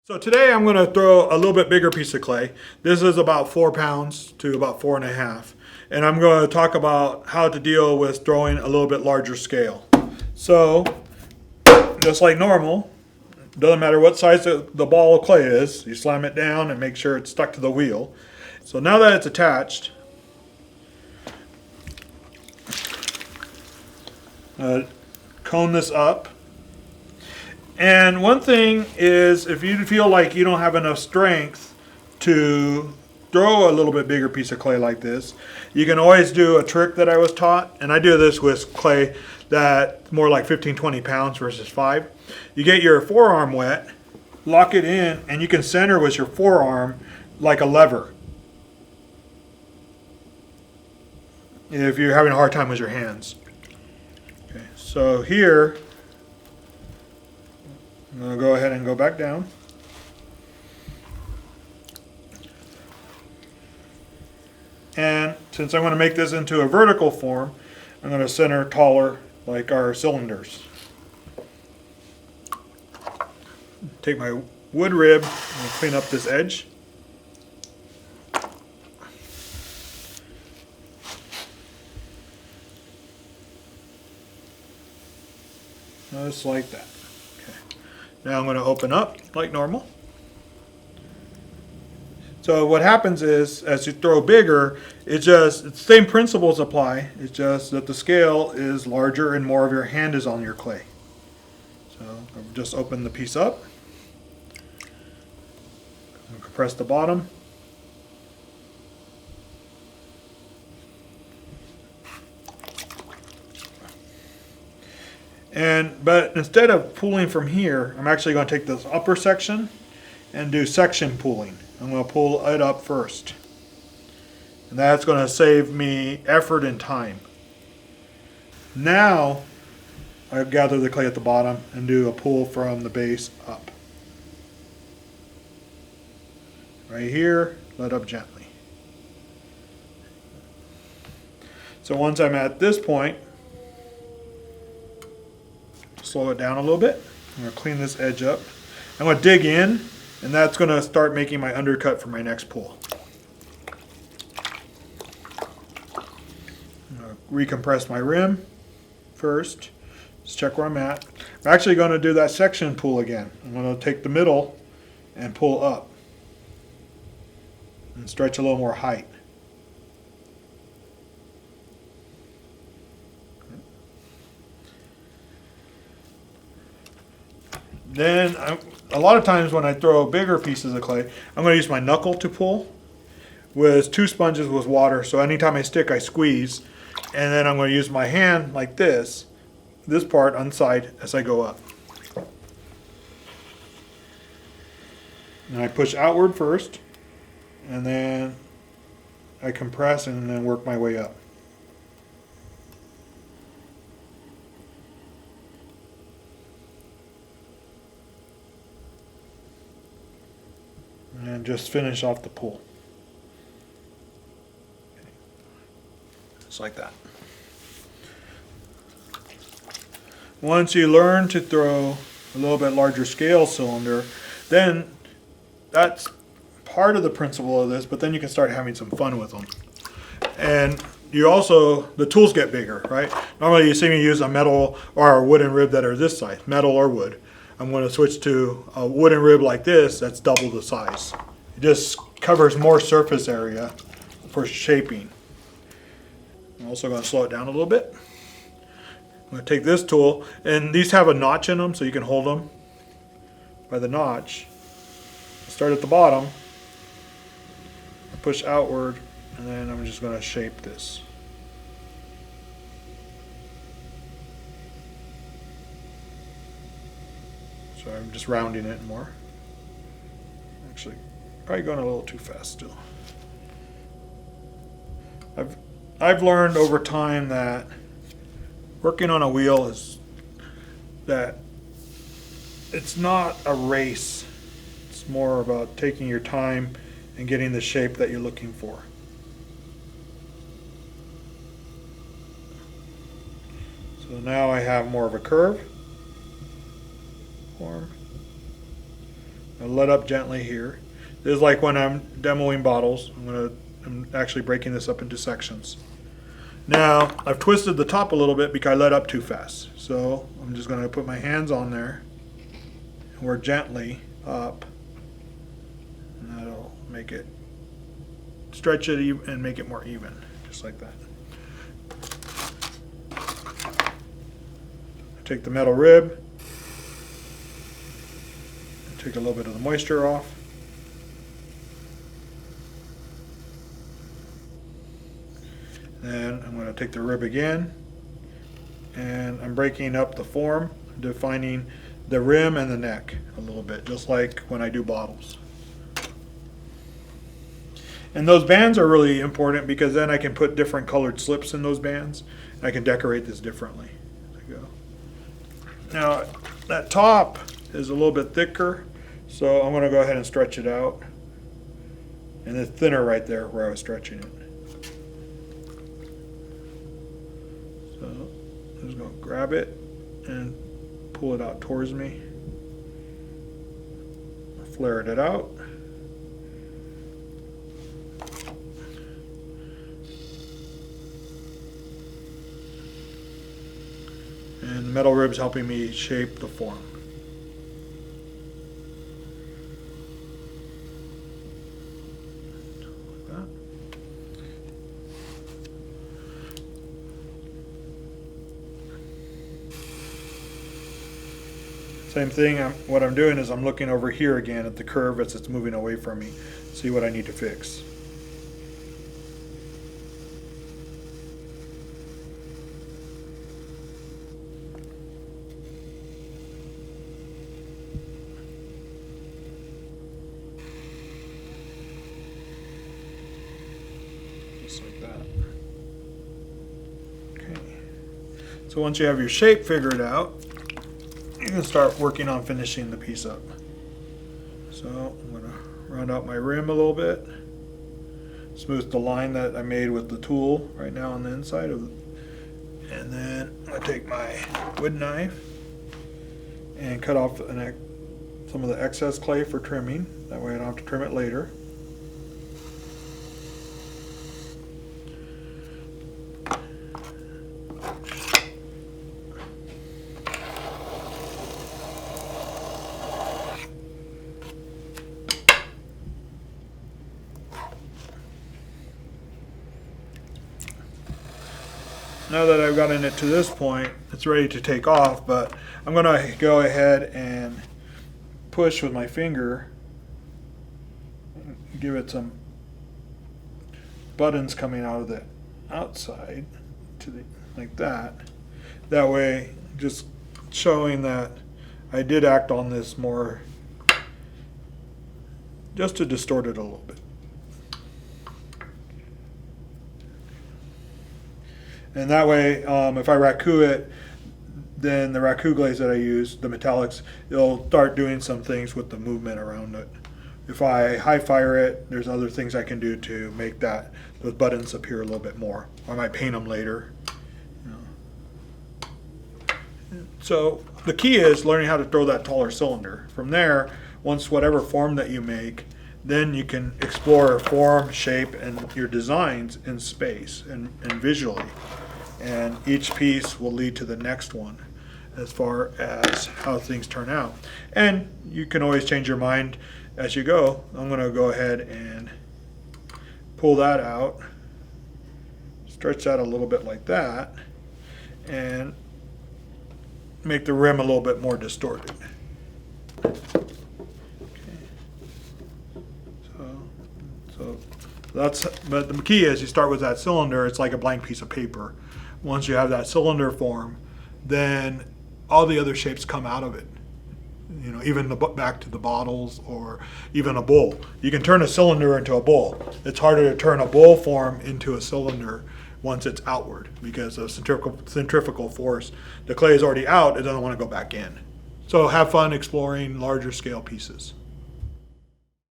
So today I'm going to throw a little bit bigger piece of clay. This is about 4 pounds to about 4.5. And I'm going to talk about how to deal with throwing a little bit larger scale. So just like normal, doesn't matter what size the ball of clay is, you slam it down and make sure it's stuck to the wheel. So now that it's attached, cone this up. And one thing is, if you feel like you don't have enough strength to throw a little bit bigger piece of clay like this, you can always do a trick that I was taught, and I do this with clay that's more like 15-20 pounds versus 5. You get your forearm wet, lock it in, and you can center with your forearm like a lever if you're having a hard time with your hands. Okay, so here I'm going to go ahead and go back down. And since I want to make this into a vertical form, I'm going to center taller like our cylinders. Take my wood rib and clean up this edge. Just like that. Now I'm going to open up like normal. So what happens is, as you throw bigger, it's the same principles apply. It's just that the scale is larger and more of your hand is on your clay. So I'll just open the piece up. I'll compress the bottom. But instead of pulling from here, I'm actually going to take this upper section and do section pulling. I'm going to pull it up first. And that's going to save me effort and time. Now, I gather the clay at the bottom and do a pull from the base up. Right here, let up gently. So once I'm at this point, slow it down a little bit. I'm going to clean this edge up. I'm going to dig in, and that's going to start making my undercut for my next pull. I'm going to recompress my rim first. Just check where I'm at. I'm actually going to do that section pull again. I'm going to take the middle and pull up and stretch a little more height. Then, a lot of times when I throw bigger pieces of clay, I'm going to use my knuckle to pull with 2 sponges with water. So anytime I stick, I squeeze. And then I'm going to use my hand like this part on the side as I go up. And I push outward first, and then I compress and then work my way up. And just finish off the pull. Just like that. Once you learn to throw a little bit larger scale cylinder, then that's part of the principle of this, but then you can start having some fun with them. And you also, the tools get bigger, right? Normally you see me use a metal or a wooden rib that are this size, metal or wood. I'm going to switch to a wooden rib like this that's double the size. It just covers more surface area for shaping. I'm also going to slow it down a little bit. I'm going to take this tool, and these have a notch in them so you can hold them by the notch. Start at the bottom, push outward, and then I'm just going to shape this. So I'm just rounding it more. Actually, probably going a little too fast still. I've learned over time that working on a wheel is that it's not a race. It's more about taking your time and getting the shape that you're looking for. So now I have more of a curve form. I'll let up gently here. This is like when I'm demoing bottles. I'm actually breaking this up into sections. Now, I've twisted the top a little bit because I let up too fast. So I'm just going to put my hands on there and work gently up. And that'll make it, stretch it and make it more even, just like that. Take the metal rib, take a little bit of the moisture off. Then I'm going to take the rib again, and I'm breaking up the form, defining the rim and the neck a little bit, just like when I do bottles. And those bands are really important because then I can put different colored slips in those bands. I can decorate this differently. Now, that top is a little bit thicker, so I'm going to go ahead and stretch it out. And it's thinner right there where I was stretching it. So I'm just going to grab it and pull it out towards me. Flare it out. And the metal rib's helping me shape the form. Like that. Same thing, what I'm doing is I'm looking over here again at the curve as it's moving away from me, see what I need to fix. Just like that. Okay. So once you have your shape figured out, you can start working on finishing the piece up. So I'm going to round out my rim a little bit, smooth the line that I made with the tool right now on the inside of it. And then I take my wood knife and cut off some of the excess clay for trimming. That way I don't have to trim it later. Now that I've gotten it to this point, it's ready to take off, but I'm going to go ahead and push with my finger, give it some buttons coming out of the outside like that. That way, just showing that I did act on this more, just to distort it a little bit. And that way, if I raku it, then the raku glaze that I use, the metallics, it'll start doing some things with the movement around it. If I high fire it, there's other things I can do to make those buttons appear a little bit more. I might paint them later. So the key is learning how to throw that taller cylinder. From there, once whatever form that you make, then you can explore form, shape, and your designs in space and visually. And each piece will lead to the next one as far as how things turn out. And you can always change your mind as you go. I'm going to go ahead and pull that out, stretch that a little bit like that, and make the rim a little bit more distorted. But the key is you start with that cylinder. It's like a blank piece of paper. Once you have that cylinder form, then all the other shapes come out of it. You know, even back to the bottles or even a bowl. You can turn a cylinder into a bowl. It's harder to turn a bowl form into a cylinder once it's outward because of centrifugal force. The clay is already out. It doesn't want to go back in. So have fun exploring larger scale pieces.